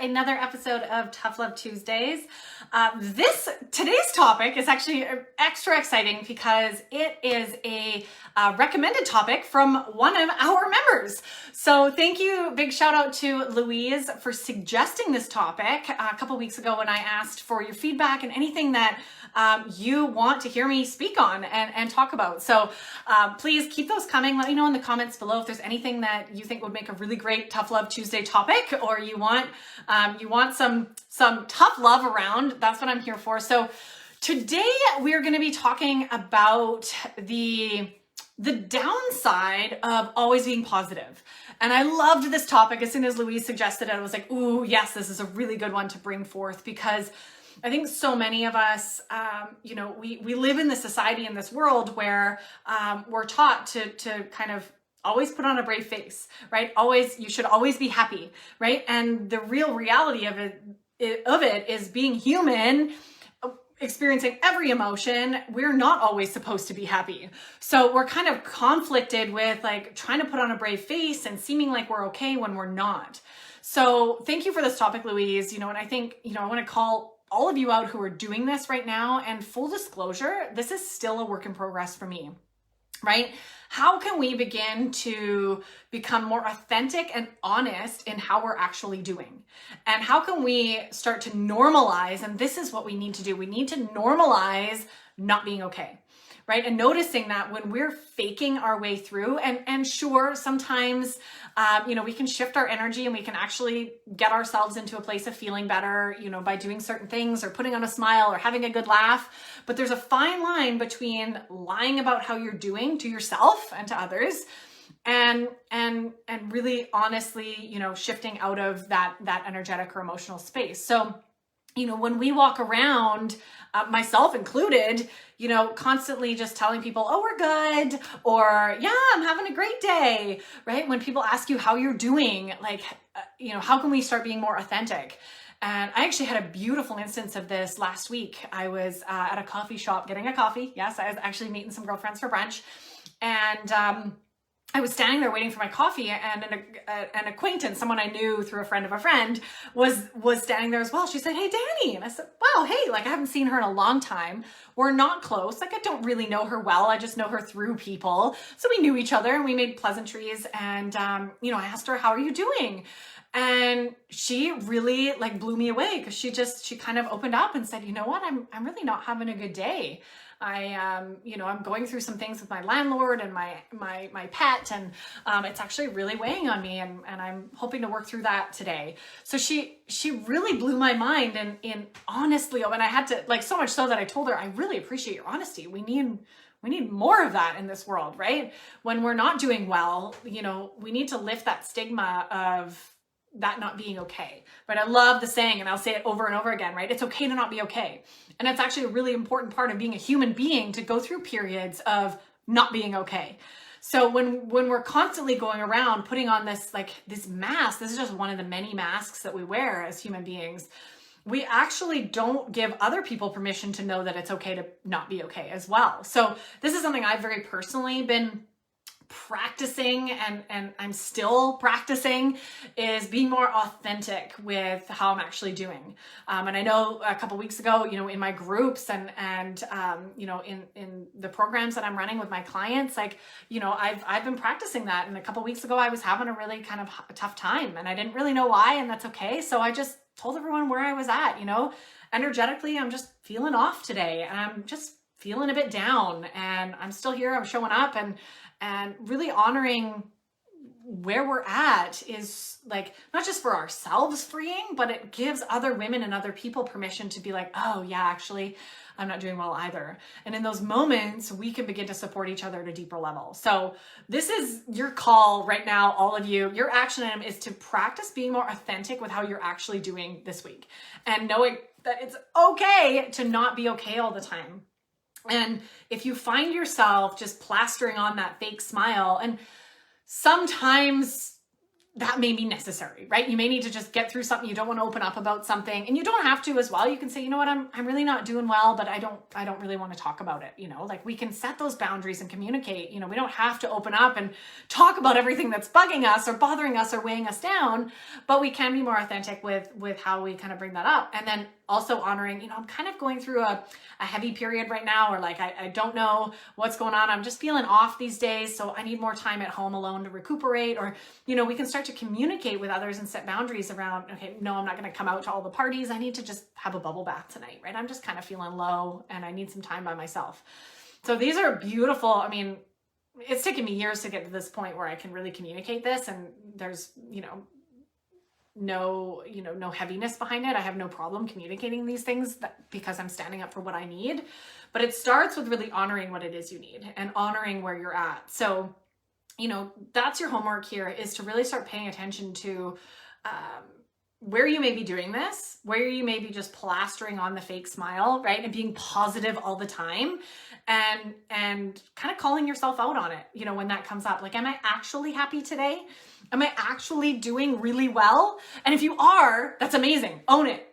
another episode of Tough Love Tuesdays. Today's topic is actually extra exciting because it is a recommended topic from one of our members. So thank you, big shout out to Louise for suggesting this topic a couple weeks ago when I asked for your feedback and anything that you want to hear me speak on and talk about. So please keep those coming. Let me know in the comments below if there's anything that you think would make a really great Tough Love Tuesday topic, or you want some tough love around. That's what I'm here for. So today we're going to be talking about the downside of always being positive. And I loved this topic. As soon as Louise suggested it, I was like, ooh, yes, this is a really good one to bring forth, because I think so many of us, we live in this society, in this world where we're taught to kind of always put on a brave face, right? You should always be happy, right? And the real reality of it is being human, experiencing every emotion. We're not always supposed to be happy. So we're kind of conflicted with like trying to put on a brave face and seeming like we're okay when we're not. So thank you for this topic, Louise. And I think, I want to call all of you out who are doing this right now. And full disclosure, this is still a work in progress for me, right? How can we begin to become more authentic and honest in how we're actually doing? And how can we start to normalize? And this is what we need to do. We need to normalize not being okay, right? And noticing that when we're faking our way through, and sure, sometimes, we can shift our energy and we can actually get ourselves into a place of feeling better, by doing certain things or putting on a smile or having a good laugh. But there's a fine line between lying about how you're doing to yourself and to others and really honestly, shifting out of that energetic or emotional space. So, when we walk around, myself included, constantly just telling people, oh, we're good, or yeah, I'm having a great day, right? When people ask you how you're doing, like, how can we start being more authentic? And I actually had a beautiful instance of this last week. I was at a coffee shop getting a coffee. Yes, I was actually meeting some girlfriends for brunch. And I was standing there waiting for my coffee, and an acquaintance, someone I knew through a friend of a friend, was standing there as well. She said, hey, Danny. And I said, wow, hey, like I haven't seen her in a long time. We're not close. Like I don't really know her well. I just know her through people. So we knew each other and we made pleasantries. And, I asked her, how are you doing? And she really like blew me away, because she kind of opened up and said, you know what, I'm really not having a good day. I'm going through some things with my landlord and my pet, and it's actually really weighing on me, and I'm hoping to work through that today. So she really blew my mind, and honestly, and I had to, like, so much so that I told her, I really appreciate your honesty. We need more of that in this world, right? When we're not doing well, we need to lift that stigma of that not being okay, right? I love the saying, and I'll say it over and over again, right? It's okay to not be okay. And it's actually a really important part of being a human being, to go through periods of not being okay. So when we're constantly going around putting on this mask, this is just one of the many masks that we wear as human beings. We actually don't give other people permission to know that it's okay to not be okay as well. So this is something I've very personally been practicing, and I'm still practicing, is being more authentic with how I'm actually doing. And I know a couple weeks ago, in my groups and in the programs that I'm running with my clients, I've been practicing that. And a couple weeks ago, I was having a really kind of tough time, and I didn't really know why, and that's okay. So I just told everyone where I was at. Energetically, I'm just feeling off today, and I'm just feeling a bit down, and I'm still here. I'm showing up, and really honoring where we're at is like, not just for ourselves freeing, but it gives other women and other people permission to be like, oh yeah, actually, I'm not doing well either. And in those moments, we can begin to support each other at a deeper level. So this is your call right now, all of you. Your action item is to practice being more authentic with how you're actually doing this week, and knowing that it's okay to not be okay all the time. And if you find yourself just plastering on that fake smile, and sometimes that may be necessary, right? You may need to just get through something. You don't want to open up about something, and you don't have to as well. You can say, you know what, I'm really not doing well, but I don't really want to talk about it. Like we can set those boundaries and communicate. We don't have to open up and talk about everything that's bugging us or bothering us or weighing us down, but we can be more authentic with how we kind of bring that up. And then also honoring, I'm kind of going through a heavy period right now, or like, I don't know what's going on. I'm just feeling off these days. So I need more time at home alone to recuperate, or, we can start to communicate with others and set boundaries around, okay, no, I'm not going to come out to all the parties. I need to just have a bubble bath tonight, right? I'm just kind of feeling low and I need some time by myself. So these are beautiful. I mean, it's taken me years to get to this point where I can really communicate this, and there's, no heaviness behind it. I have no problem communicating these things because I'm standing up for what I need. But it starts with really honoring what it is you need and honoring where you're at. So, that's your homework here, is to really start paying attention to where you may be doing this, where you may be just plastering on the fake smile, right? And being positive all the time, and kind of calling yourself out on it, when that comes up. Like, am I actually happy today? Am I actually doing really well? And if you are, that's amazing. Own it.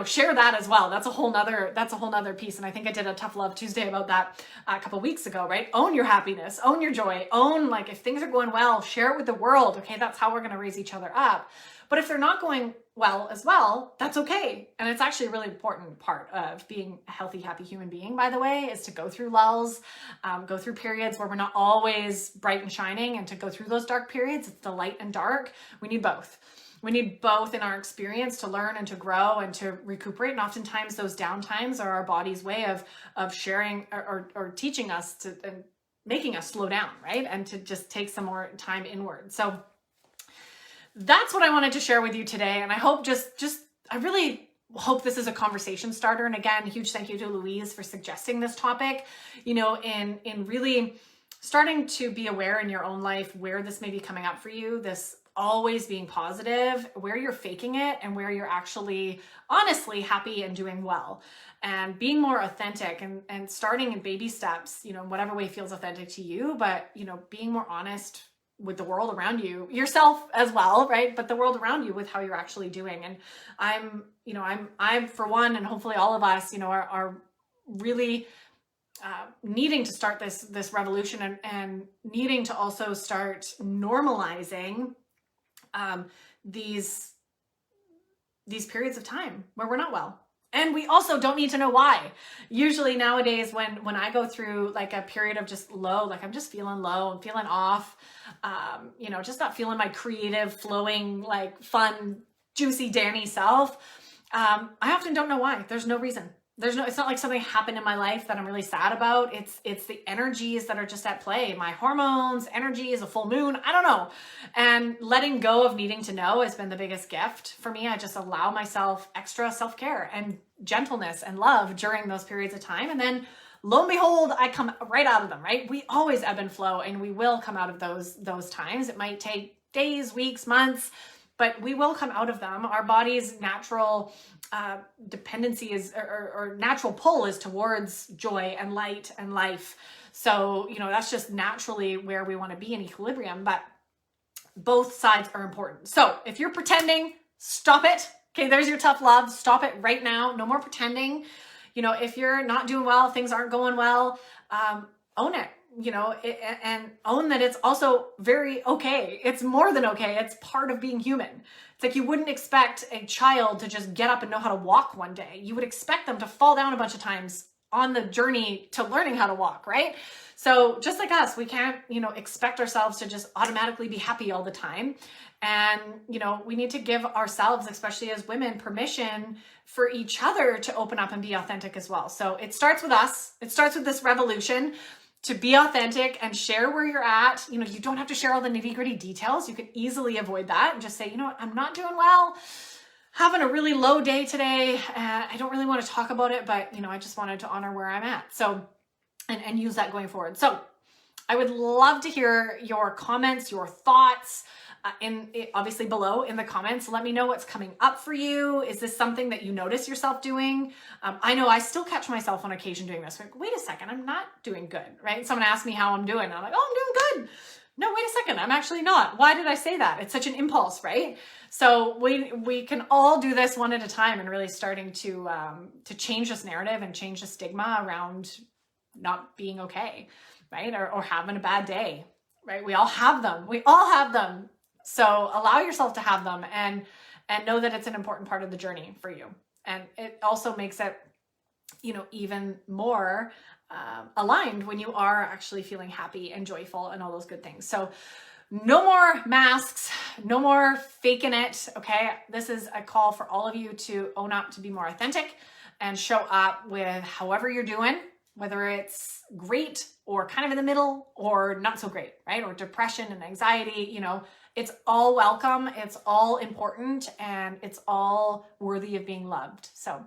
Share that as well. That's a whole nother piece. And I think I did a Tough Love Tuesday about that a couple weeks ago, right? Own your happiness, own your joy, own, like, if things are going well, share it with the world. Okay. That's how we're going to raise each other up. But if they're not going well as well, that's okay. And it's actually a really important part of being a healthy, happy human being, by the way, is to go through lulls, go through periods where we're not always bright and shining, and to go through those dark periods. It's the light and dark. We need both. We need both in our experience to learn and to grow and to recuperate. And oftentimes those downtimes are our body's way of sharing or teaching us to, and making us slow down, right? And to just take some more time inward. So that's what I wanted to share with you today. And I hope I really hope this is a conversation starter. And again, huge thank you to Louise for suggesting this topic, in really starting to be aware in your own life where this may be coming up for you, this always being positive, where you're faking it and where you're actually honestly happy and doing well, and being more authentic and starting in baby steps, whatever way feels authentic to you, but, being more honest with the world around you, yourself as well, right? But the world around you with how you're actually doing. And I'm for one, and hopefully all of us, are really needing to start this revolution and needing to also start normalizing these periods of time where we're not well. And we also don't need to know why. Usually nowadays when I go through like a period of just low, like I'm just feeling low, I'm feeling off, just not feeling my creative, flowing, like fun, juicy Danny self. I often don't know why. There's no reason. It's not like something happened in my life that I'm really sad about. It's the energies that are just at play. My hormones, energies, a full moon, I don't know. And letting go of needing to know has been the biggest gift for me. I just allow myself extra self-care and gentleness and love during those periods of time. And then lo and behold, I come right out of them, right? We always ebb and flow, and we will come out of those times. It might take days, weeks, months, but we will come out of them. Our body's natural dependency is, or natural pull is towards joy and light and life. So, that's just naturally where we want to be in equilibrium, but both sides are important. So if you're pretending, stop it. Okay, there's your tough love. Stop it right now. No more pretending. If you're not doing well, things aren't going well, own it. And own that it's also very okay. It's more than okay. It's part of being human. It's like you wouldn't expect a child to just get up and know how to walk one day. You would expect them to fall down a bunch of times on the journey to learning how to walk, right? So just like us, we can't, expect ourselves to just automatically be happy all the time. And, we need to give ourselves, especially as women, permission for each other to open up and be authentic as well. So it starts with us. It starts with this revolution to be authentic and share where you're at. You don't have to share all the nitty-gritty details. You can easily avoid that and just say, I'm not doing well, having a really low day today. I don't really want to talk about it, but I just wanted to honor where I'm at. So, and use that going forward. So I would love to hear your comments, your thoughts, obviously below in the comments. Let me know what's coming up for you. Is this something that you notice yourself doing? I know I still catch myself on occasion doing this. Like, wait a second, I'm not doing good, right? Someone asked me how I'm doing. I'm like, oh, I'm doing good. no, wait a second, I'm actually not. Why did I say that? It's such an impulse, right? So we can all do this one at a time, and really starting to change this narrative and change the stigma around not being okay, right? Or having a bad day, right? We all have them. We all have them. So allow yourself to have them, and know that it's an important part of the journey for you. And it also makes it, even more aligned when you are actually feeling happy and joyful and all those good things. So no more masks, no more faking it. Okay. This is a call for all of you to own up, to be more authentic, and show up with however you're doing, whether it's great or kind of in the middle or not so great, right? Or depression and anxiety, it's all welcome. It's all important, and it's all worthy of being loved. So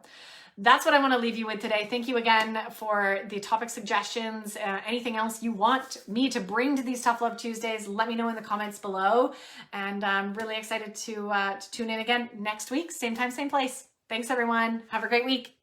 that's what I want to leave you with today. Thank you again for the topic suggestions. Anything else you want me to bring to these Tough Love Tuesdays, let me know in the comments below. And I'm really excited to tune in again next week. Same time, same place. Thanks, everyone. Have a great week.